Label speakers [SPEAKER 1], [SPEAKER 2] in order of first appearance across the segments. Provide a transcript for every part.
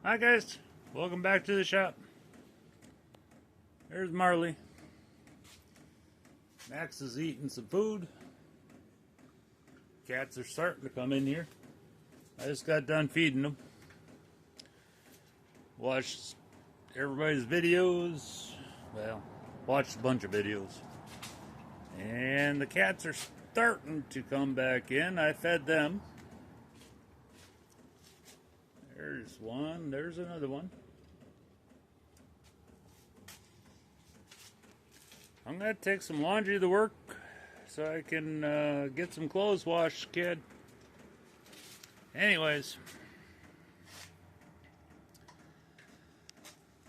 [SPEAKER 1] Hi guys, welcome back to the shop. There's Marley. Max is eating some food. Cats are starting to come in here. I just got done feeding them. Watched everybody's videos. Well, watched a bunch of videos. And the cats are starting to come back in. I fed them. There's one, there's another one. I'm going to take some laundry to work so I can get some clothes washed, kid. Anyways.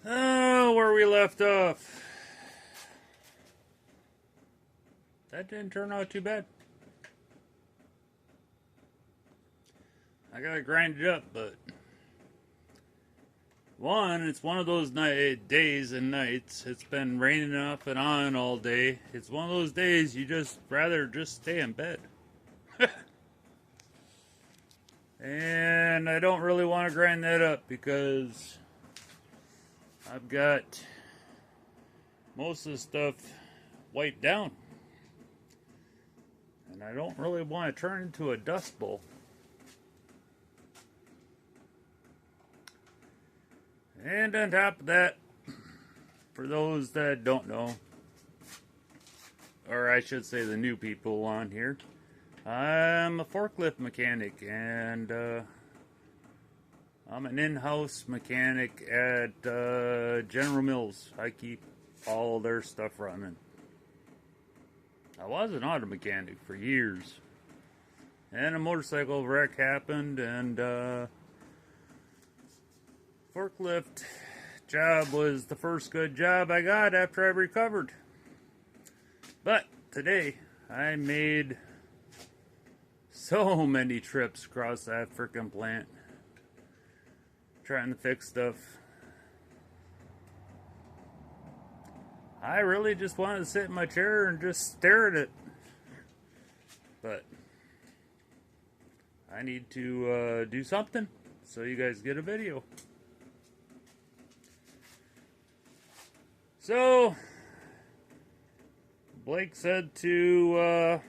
[SPEAKER 1] Oh, where we left off. That didn't turn out too bad. I got to grind it up, but... One, it's one of those days and nights. It's been raining off and on all day. It's one of those days you just rather just stay in bed. And I don't really want to grind that up because I've got most of the stuff wiped down. And I don't really want to turn into a dust bowl. And on top of that, for those that don't know, or I should say the new people on here, I'm a forklift mechanic, and I'm an in-house mechanic at General Mills. I keep all their stuff running. I was an auto mechanic for years, and a motorcycle wreck happened, and forklift job was the first good job I got after I recovered. But today, I made so many trips across that frickin' plant trying to fix stuff. I really just wanted to sit in my chair and just stare at it. But I need to do something so you guys get a video. So, Blake said to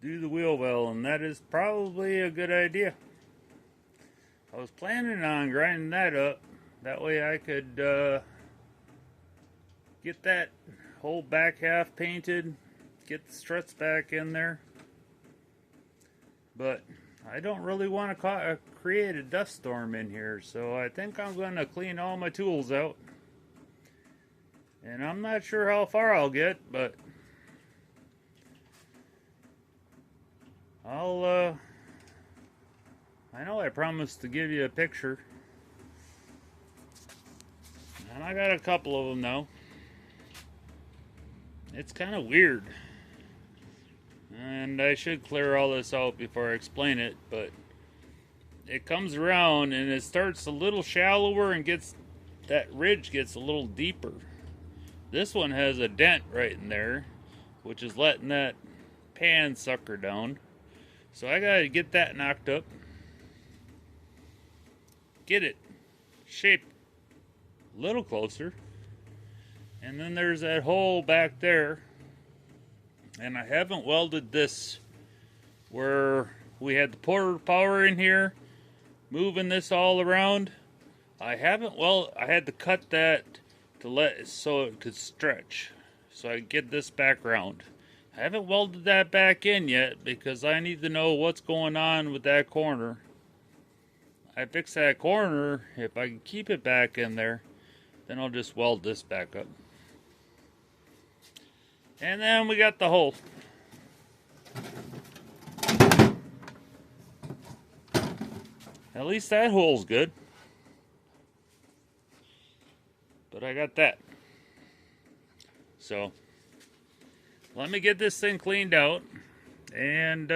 [SPEAKER 1] do the wheel well, and that is probably a good idea. I was planning on grinding that up. That way I could get that whole back half painted, get the struts back in there. But I don't really want to create a dust storm in here, so I think I'm going to clean all my tools out. And I'm not sure how far I'll get, but I know I promised to give you a picture. And I got a couple of them now. It's kind of weird. And I should clear all this out before I explain it, but it comes around and it starts a little shallower and that ridge gets a little deeper. This one has a dent right in there, which is letting that pan sucker down. So I gotta get that knocked up. Get it shaped a little closer. And then there's that hole back there. And I haven't welded this where we had the pour power in here, moving this all around. I had to cut that so it could stretch, so I could get this back round. I haven't welded that back in yet because I need to know what's going on with that corner. I fix that corner, if I can keep it back in there, then I'll just weld this back up. And then we got the hole. At least that hole's good. But I got that. So, let me get this thing cleaned out and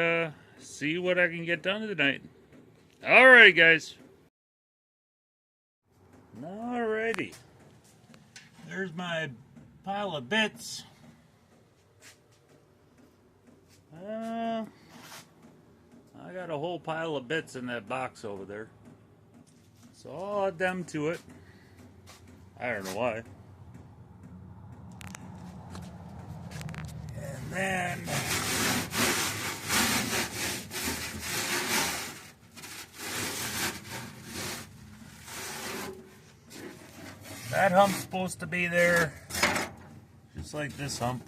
[SPEAKER 1] see what I can get done tonight. Alright, guys. Alrighty. There's my pile of bits. I got a whole pile of bits in that box over there. So I'll add them to it. I don't know why. And then that hump's supposed to be there, just like this hump.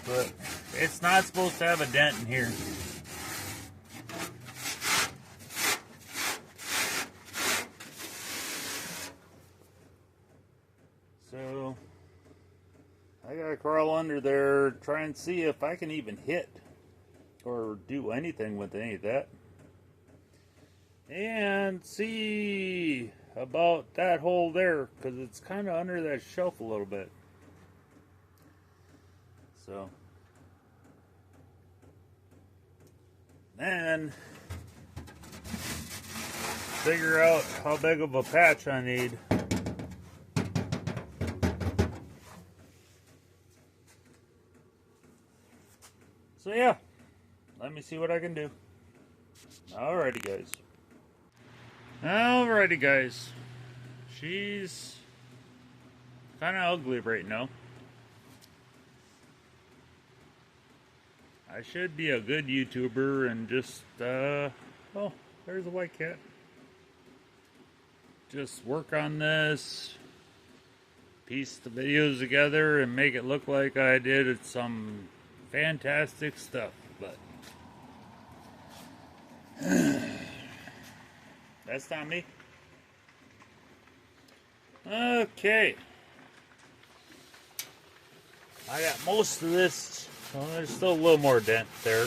[SPEAKER 1] But it's not supposed to have a dent in here. So I gotta crawl under there, try and see if I can even hit or do anything with any of that. And see about that hole there, because it's kind of under that shelf a little bit. So then figure out how big of a patch I need. So yeah, let me see what I can do. Alrighty guys. Alrighty guys. She's kind of ugly right now. I should be a good YouTuber and just, oh, there's a white cat. Just work on this, piece the videos together and make it look like I did some fantastic stuff, but that's not me. Okay. I got most of this. Well, there's still a little more dent there.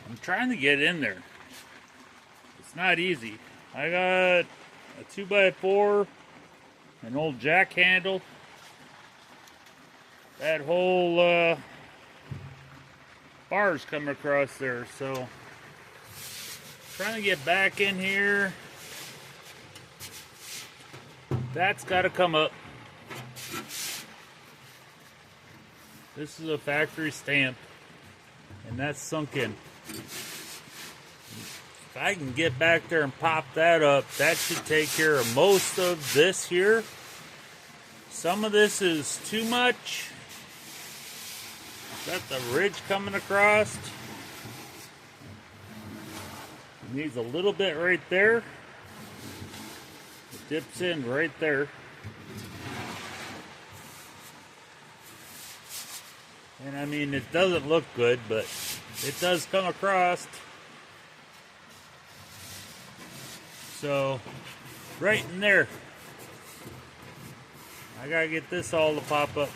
[SPEAKER 1] I'm trying to get in there. It's not easy. I got a 2x4, an old jack handle, that whole bar's coming across there, so trying to get back in here. That's got to come up. This is a factory stamp, and that's sunk in. If I can get back there and pop that up, that should take care of most of this here. Some of this is too much. Got the ridge coming across. Needs a little bit right there. It dips in right there. And I mean, it doesn't look good, but it does come across. So, right in there. I gotta get this all to pop up.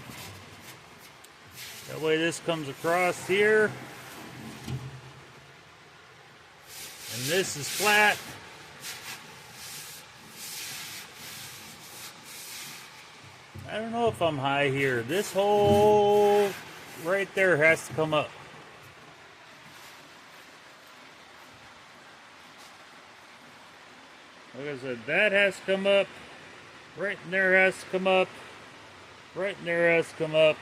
[SPEAKER 1] That way this comes across here. And this is flat. I don't know if I'm high here. This whole right there has to come up. Like I said, that has to come up. Right in there has to come up. Right in there has to come up.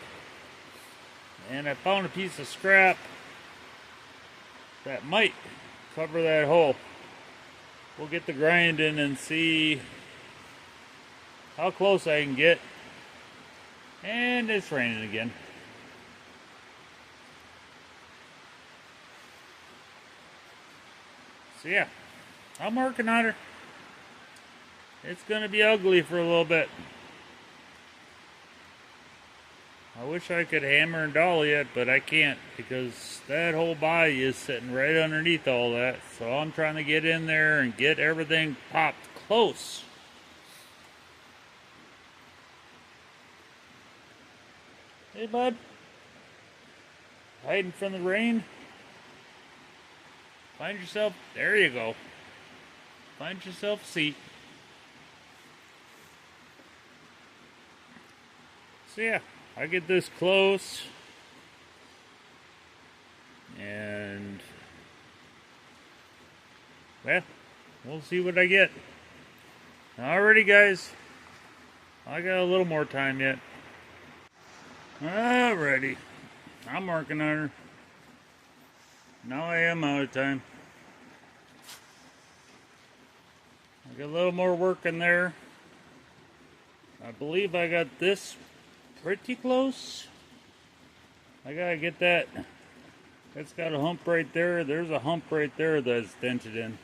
[SPEAKER 1] And I found a piece of scrap that might cover that hole. We'll get the grinding and see how close I can get. And it's raining again. So yeah, I'm working on her. It's gonna be ugly for a little bit. I wish I could hammer and dolly it, but I can't because that whole body is sitting right underneath all that. So I'm trying to get in there and get everything popped close. Hey, bud. Hiding from the rain? Find yourself, there you go. Find yourself a seat. So yeah, I get this close. And, well, we'll see what I get. Alrighty, guys. I got a little more time yet. Alrighty. I'm working on her. Now I am out of time. I got a little more work in there. I believe I got this pretty close. I gotta get that. It's got a hump right there. There's a hump right there that's dented in.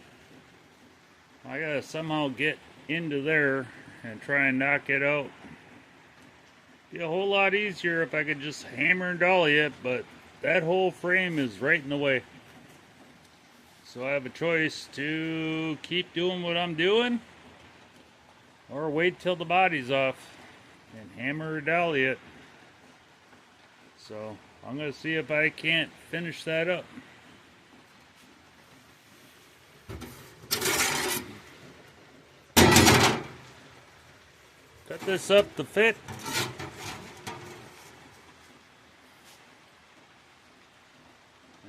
[SPEAKER 1] I gotta somehow get into there and try and knock it out. Be a whole lot easier if I could just hammer and dolly it, but that whole frame is right in the way. So I have a choice to keep doing what I'm doing or wait till the body's off and hammer or dolly it. So I'm going to see if I can't finish that up. Cut this up to fit.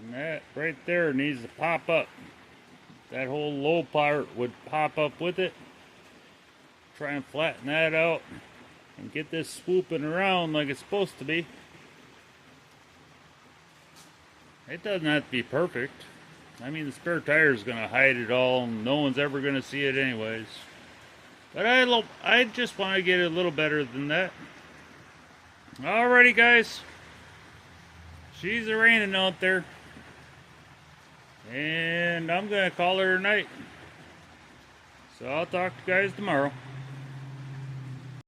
[SPEAKER 1] And that right there needs to pop up. That whole low part would pop up with it. Try and flatten that out and get this swooping around like it's supposed to be. It doesn't have to be perfect. I mean, the spare tire is going to hide it all, and no one's ever going to see it anyways. But I just want to get it a little better than that. Alrighty, guys. She's raining out there. And I'm going to call her a night. So I'll talk to you guys tomorrow.